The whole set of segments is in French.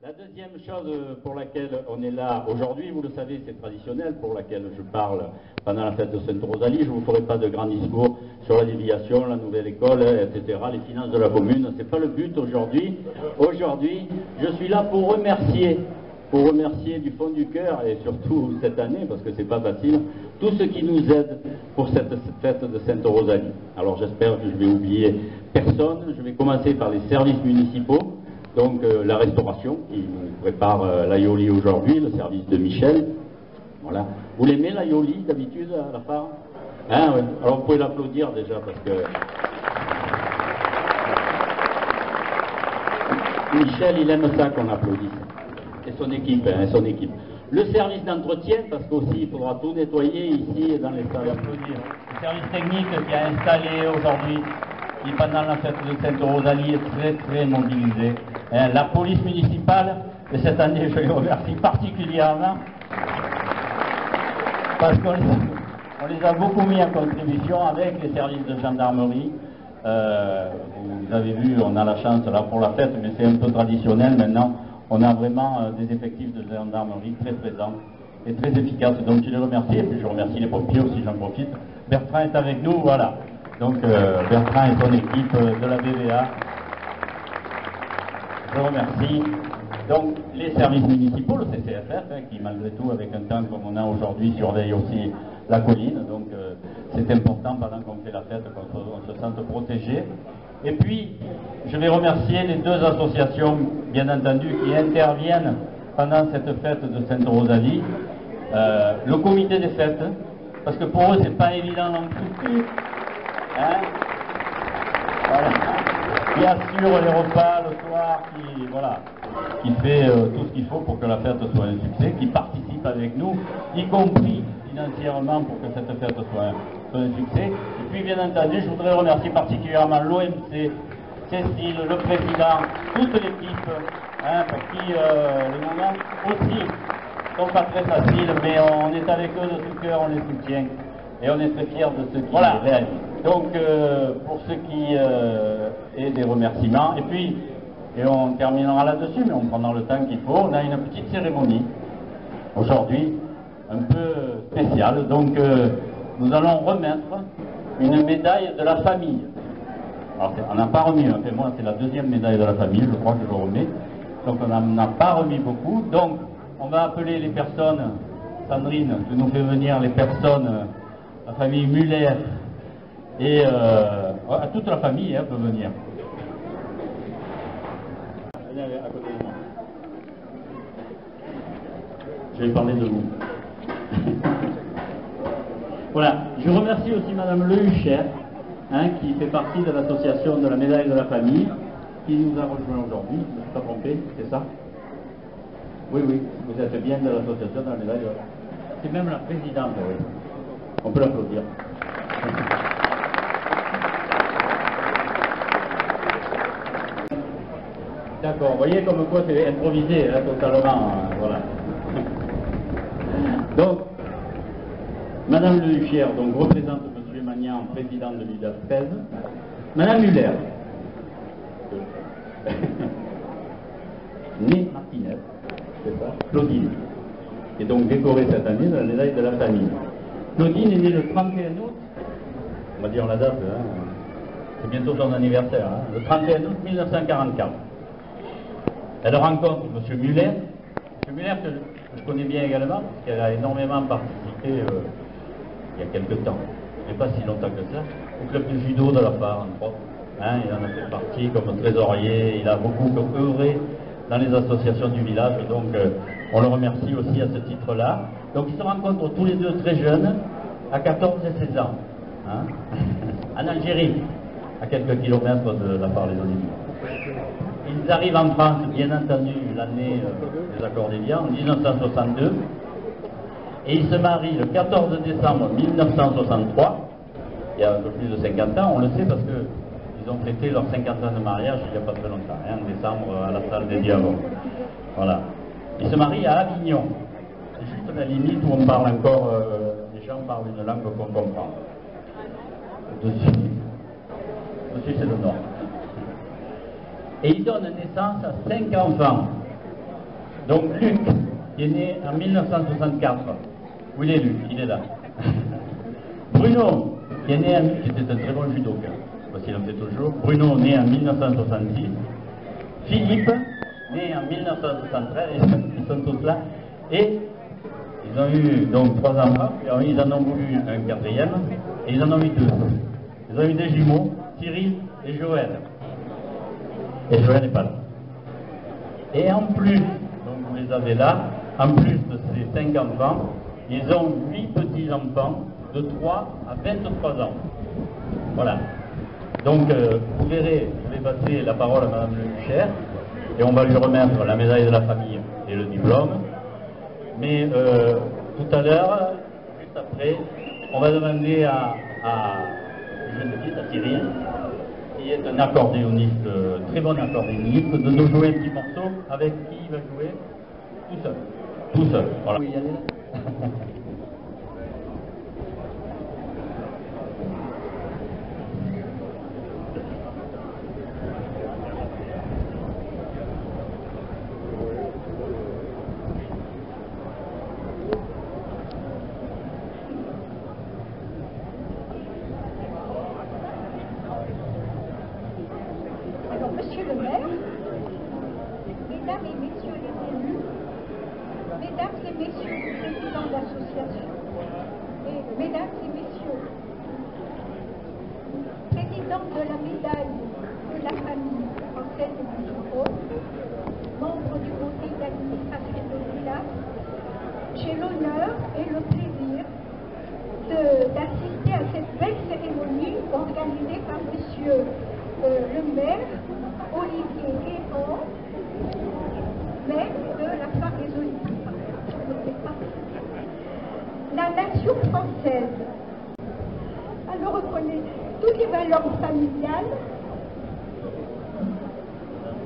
La deuxième chose pour laquelle on est là aujourd'hui, vous le savez, c'est traditionnel, pour laquelle je parle pendant la fête de Sainte-Rosalie. Je ne vous ferai pas de grands discours sur la déviation, la nouvelle école, etc., les finances de la commune. Ce n'est pas le but aujourd'hui. Aujourd'hui, je suis là pour remercier du fond du cœur, et surtout cette année, parce que c'est pas facile, tous ceux qui nous aident pour cette fête de Sainte-Rosalie. Alors j'espère que je vais oublier personne. Je vais commencer par les services municipaux. Donc la restauration qui nous prépare l'aioli aujourd'hui, le service de Michel. Voilà. Vous l'aimez l'aioli d'habitude à la part? Hein, ouais. Alors vous pouvez l'applaudir déjà parce que Michel il aime ça qu'on applaudisse. Et son équipe, hein, son équipe. Le service d'entretien, parce qu'aussi il faudra tout nettoyer ici dans les salles. Le service technique qui a installé aujourd'hui, qui pendant la fête de Sainte-Rosalie est très mobilisé. La police municipale, et cette année je les remercie particulièrement, parce qu'on les a beaucoup mis en contribution avec les services de gendarmerie. Vous avez vu, on a la chance là pour la fête, mais c'est un peu traditionnel maintenant. On a vraiment des effectifs de gendarmerie très présents et très efficaces. Donc je les remercie, et puis je remercie les pompiers aussi, j'en profite. Bertrand est avec nous, voilà. Donc Bertrand et son équipe de la BVA. Je remercie donc les services municipaux, le CCFF, qui malgré tout, avec un temps comme on a aujourd'hui, surveille aussi la colline. Donc c'est important pendant qu'on fait la fête qu'on se sente protégé. Et puis, je vais remercier les deux associations, bien entendu, qui interviennent pendant cette fête de Sainte-Rosalie. Le comité des fêtes, parce que pour eux, c'est pas évident non plus. Hein, voilà. Qui assure les repas le soir, qui fait tout ce qu'il faut pour que la fête soit un succès, qui participe avec nous, y compris financièrement pour que cette fête soit un succès. Et puis bien entendu, je voudrais remercier particulièrement l'OMC, Cécile, le président, toute l'équipe, hein, pour qui les moments aussi ne sont pas très faciles, mais on est avec eux de tout cœur, on les soutient et on est très fiers de ce qu'ils réalisent. Donc pour ce qui est des remerciements, et puis et on terminera là-dessus, mais on prendra le temps qu'il faut. On a une petite cérémonie aujourd'hui, un peu spéciale. Donc nous allons remettre une médaille de la famille. Alors on n'a pas remis, enfin, moi c'est la deuxième médaille de la famille, je crois que je remets. Donc on n'en a pas remis beaucoup. Donc on va appeler les personnes, Sandrine, tu nous fais venir les personnes, la famille Muller, et toute la famille peut venir. Venez à côté de moi. Je vais parler de vous. Voilà. Je remercie aussi Madame Le Huchère, qui fait partie de l'association de la médaille de la famille, qui nous a rejoint aujourd'hui. Je ne me suis pas trompé, c'est ça? Oui, vous êtes bien de l'association de la médaille de la famille. C'est même la présidente, oui. On peut l'applaudir. D'accord, vous voyez comme quoi c'est improvisé, totalement, voilà. Donc, Madame Le Huchère, donc, représente M. Magnan, président de l'UDAF 13. Madame Muller, née Martinez, c'est ça, Claudine, qui est donc décorée cette année de la médaille de la famille. Claudine est née le 31 août, on va dire la date, c'est bientôt son anniversaire, le 31 août 1944. Elle rencontre M. Muller, que je connais bien également, parce qu'elle a énormément participé il y a quelques temps, et pas si longtemps que ça, au club de judo de la part, entre autres. Il en a fait partie comme trésorier, il a beaucoup œuvré dans les associations du village, donc on le remercie aussi à ce titre-là. Donc ils se rencontrent tous les deux très jeunes, à 14 et 16 ans, en Algérie, à quelques kilomètres de la part des Oliviers. Ils arrivent en France, bien entendu, l'année des accords d'Évian, en 1962, et ils se marient le 14 décembre 1963, il y a un peu plus de 50 ans, on le sait parce qu'ils ont fêté leurs 50 ans de mariage il n'y a pas très longtemps, en décembre à la salle des Diamants. Voilà. Ils se marient à Avignon, c'est juste la limite où on parle encore, les gens parlent une langue qu'on comprend. Dessus c'est le nord. Et ils donnent naissance à 5 enfants. Donc Luc, qui est né en 1964. Où il est Luc? Il est là. Bruno, qui est né en... qui était un très bon judoka, parce qu'il en fait toujours. Bruno, né en 1966. Philippe, né en 1973, ils sont tous là. Et ils ont eu donc 3 enfants, et ils en ont voulu un 4e, et ils en ont eu 2. Ils ont eu des jumeaux, Cyril et Joël. Et Joël n'est pas là. Et en plus, donc vous les avez là, en plus de ces 5 enfants, ils ont 8 petits-enfants de 3 à 23 ans. Voilà. Donc vous verrez, je vais passer la parole à Madame Le Huchère, et on va lui remettre la médaille de la famille et le diplôme. Mais tout à l'heure, juste après, on va demander à Cyril, qui est un accordéoniste, très bon accordéoniste, de nous jouer un petit morceau avec qui il va jouer tout seul. Tout seul. Voilà. Oui, allez là. Monsieur le maire, mesdames et messieurs les élus, mesdames et messieurs les présidents d'association, et mesdames et messieurs, présidents de la médaille de la famille française et musulmane, membres du conseil d'administration de l'ULA, j'ai l'honneur et le plaisir d'assister à cette belle cérémonie organisée par monsieur le maire Olivier Guéant, maire de la Foire des Olympiques. La nation française, elle reconnaît toutes les valeurs familiales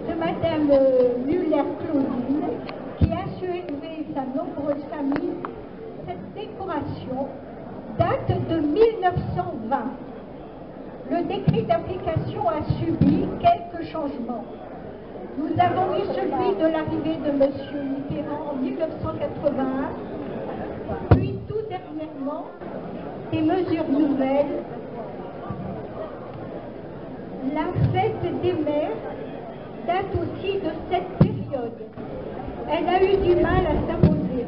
de Madame Muller-Claudine, qui a su élever sa nombreuse famille. Cette décoration date de 1920. Le décret d'application a subi quelques changements. Nous avons eu celui de l'arrivée de M. Mitterrand en 1981, puis tout dernièrement des mesures nouvelles. La fête des mères date aussi de cette période. Elle a eu du mal à s'imposer,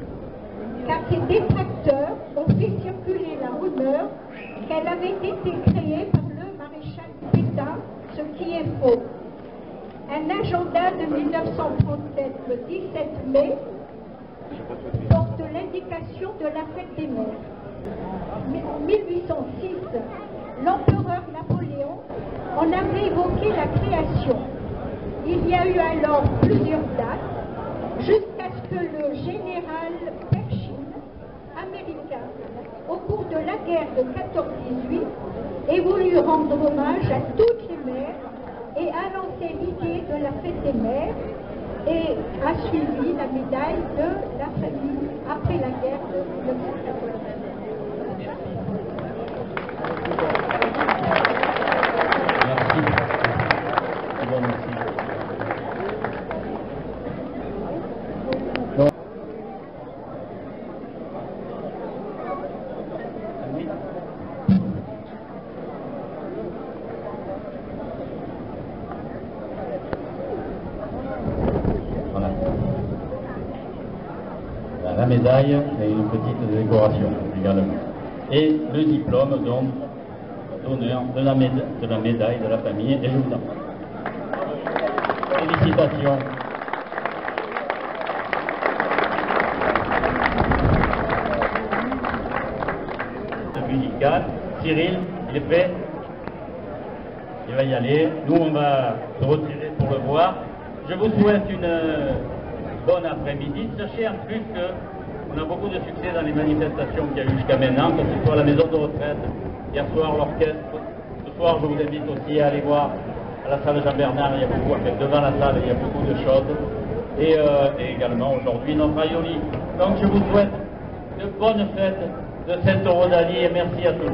car ses détracteurs ont fait circuler la rumeur qu'elle avait été créée par le maréchal Pétain, ce qui est faux. Un agenda de 1937, le 17 mai, porte l'indication de la fête des mères. Mais en 1806, l'empereur Napoléon en avait évoqué la création. Il y a eu alors plusieurs dates, jusqu'à ce que le général Pershing, américain, au cours de la guerre de 14-18, ait voulu rendre hommage à toutes les mères et a lancé l'idée de la fête des mères et a suivi la médaille de la famille après la guerre de 1914. La médaille et une petite décoration également. Et le diplôme donc d'honneur de la médaille de la famille, et je vous en prie. Félicitations. Musical. Cyril, il est prêt? Il va y aller. Nous, on va se retirer pour le voir. Je vous souhaite une bonne après-midi. Sachez en plus qu'on a beaucoup de succès dans les manifestations qu'il y a eu jusqu'à maintenant, que ce soit à la maison de retraite, hier soir l'orchestre. Ce soir, je vous invite aussi à aller voir à la salle Jean-Bernard, il y a beaucoup, enfin, devant la salle, il y a beaucoup de choses. Et également aujourd'hui notre aioli. Donc je vous souhaite de bonnes fêtes de cette Eurodalie et merci à tous.